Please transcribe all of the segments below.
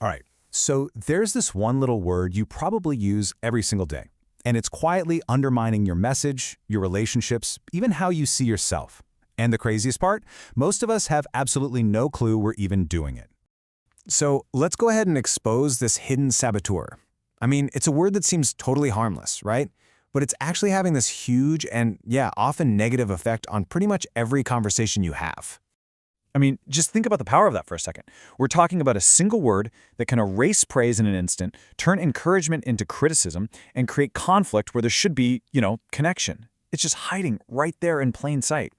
All right, so there's this one little word you probably use every single day, and it's quietly undermining your message, your relationships, even how you see yourself. And the craziest part? Most of us have absolutely no clue we're even doing it. So let's go ahead and expose this hidden saboteur. I mean, it's a word that seems totally harmless, right? But it's actually having this huge and, yeah, often negative effect on pretty much every conversation you have. I mean, just think about the power of that for a second. We're talking about a single word that can erase praise in an instant, turn encouragement into criticism, and create conflict where there should be, connection. It's just hiding right there in plain sight.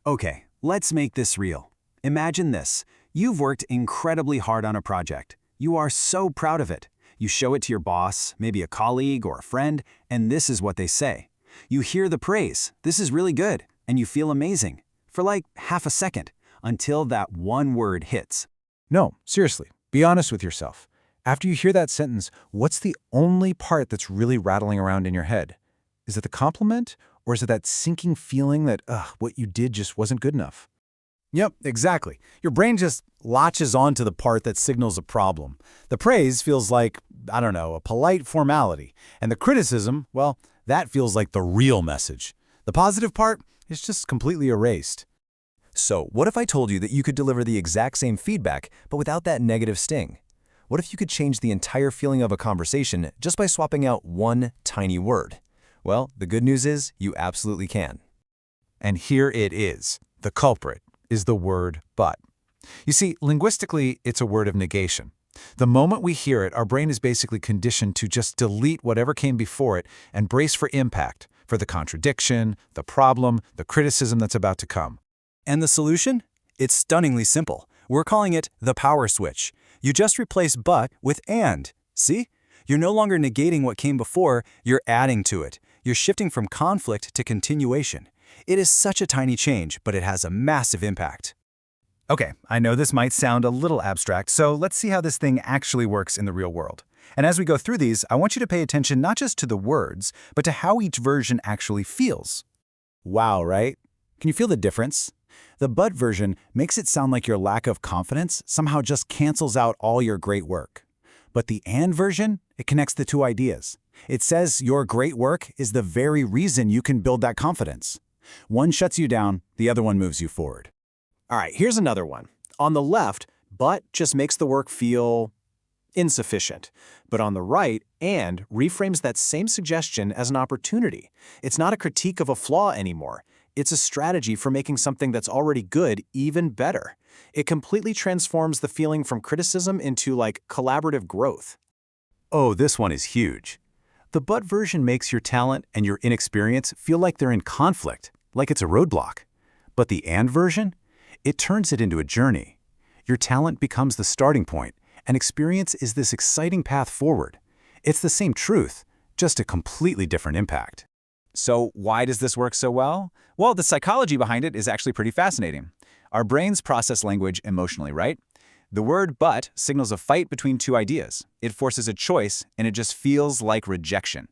Okay, let's make this real. Imagine this. You've worked incredibly hard on a project. You are so proud of it. You show it to your boss, maybe a colleague or a friend, and this is what they say. You hear the praise, "This is really good," and you feel amazing for like half a second until that one word hits. No, seriously, be honest with yourself. After you hear that sentence, what's the only part that's really rattling around in your head? Is it the compliment, or is it that sinking feeling that, what you did just wasn't good enough? Yep, exactly. Your brain just latches onto the part that signals a problem. The praise feels like, I don't know, a polite formality. And the criticism, well, that feels like the real message. The positive part is just completely erased. So, what if I told you that you could deliver the exact same feedback, but without that negative sting? What if you could change the entire feeling of a conversation just by swapping out one tiny word? Well, the good news is you absolutely can. And here it is. The culprit is the word but. You see, linguistically, it's a word of negation. The moment we hear it, our brain is basically conditioned to just delete whatever came before it and brace for impact, for the contradiction, the problem, the criticism that's about to come. And the solution? It's stunningly simple. We're calling it the power switch. You just replace but with and. See? You're no longer negating what came before, you're adding to it. You're shifting from conflict to continuation. It is such a tiny change, but it has a massive impact. Okay, I know this might sound a little abstract, so let's see how this thing actually works in the real world. And as we go through these, I want you to pay attention not just to the words, but to how each version actually feels. Wow, right? Can you feel the difference? The but version makes it sound like your lack of confidence somehow just cancels out all your great work. But the and version, it connects the two ideas. It says your great work is the very reason you can build that confidence. One shuts you down, the other one moves you forward. All right, here's another one. On the left, but just makes the work feel insufficient. But on the right, and reframes that same suggestion as an opportunity. It's not a critique of a flaw anymore. It's a strategy for making something that's already good even better. It completely transforms the feeling from criticism into collaborative growth. Oh, this one is huge. The but version makes your talent and your inexperience feel like they're in conflict, like it's a roadblock. But the and version? It turns it into a journey. Your talent becomes the starting point, and experience is this exciting path forward. It's the same truth, just a completely different impact. So why does this work so well? Well, the psychology behind it is actually pretty fascinating. Our brains process language emotionally, right? The word but signals a fight between two ideas. It forces a choice, and it just feels like rejection.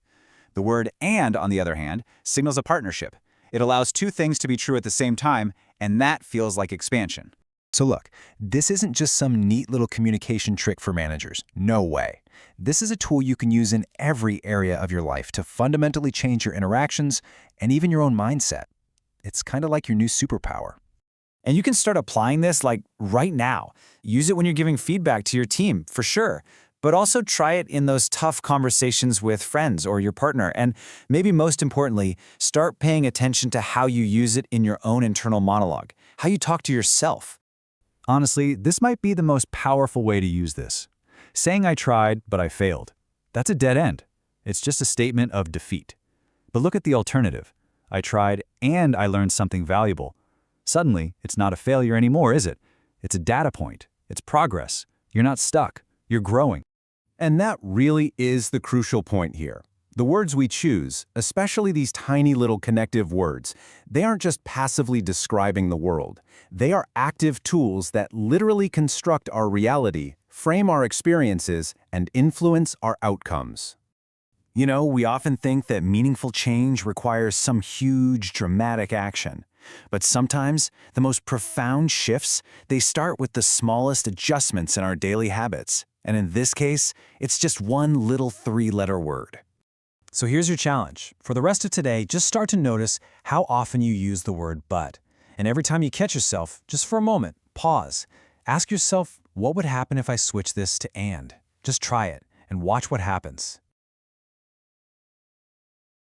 The word and, on the other hand, signals a partnership. It allows two things to be true at the same time, and that feels like expansion. So look, this isn't just some neat little communication trick for managers. No way. This is a tool you can use in every area of your life to fundamentally change your interactions and even your own mindset. It's kind of like your new superpower. And you can start applying this right now. Use it when you're giving feedback to your team, for sure. But also try it in those tough conversations with friends or your partner. And maybe most importantly, start paying attention to how you use it in your own internal monologue, how you talk to yourself. Honestly, this might be the most powerful way to use this. Saying I tried, but I failed. That's a dead end. It's just a statement of defeat. But look at the alternative. I tried and I learned something valuable. Suddenly, it's not a failure anymore, is it? It's a data point. It's progress. You're not stuck. You're growing. And that really is the crucial point here. The words we choose, especially these tiny little connective words, they aren't just passively describing the world. They are active tools that literally construct our reality, frame our experiences, and influence our outcomes. You know, we often think that meaningful change requires some huge, dramatic action. But sometimes, the most profound shifts, they start with the smallest adjustments in our daily habits. And in this case, it's just one little 3-letter word. So here's your challenge. For the rest of today, just start to notice how often you use the word but. And every time you catch yourself, just for a moment, pause. Ask yourself, what would happen if I switch this to and? Just try it and watch what happens.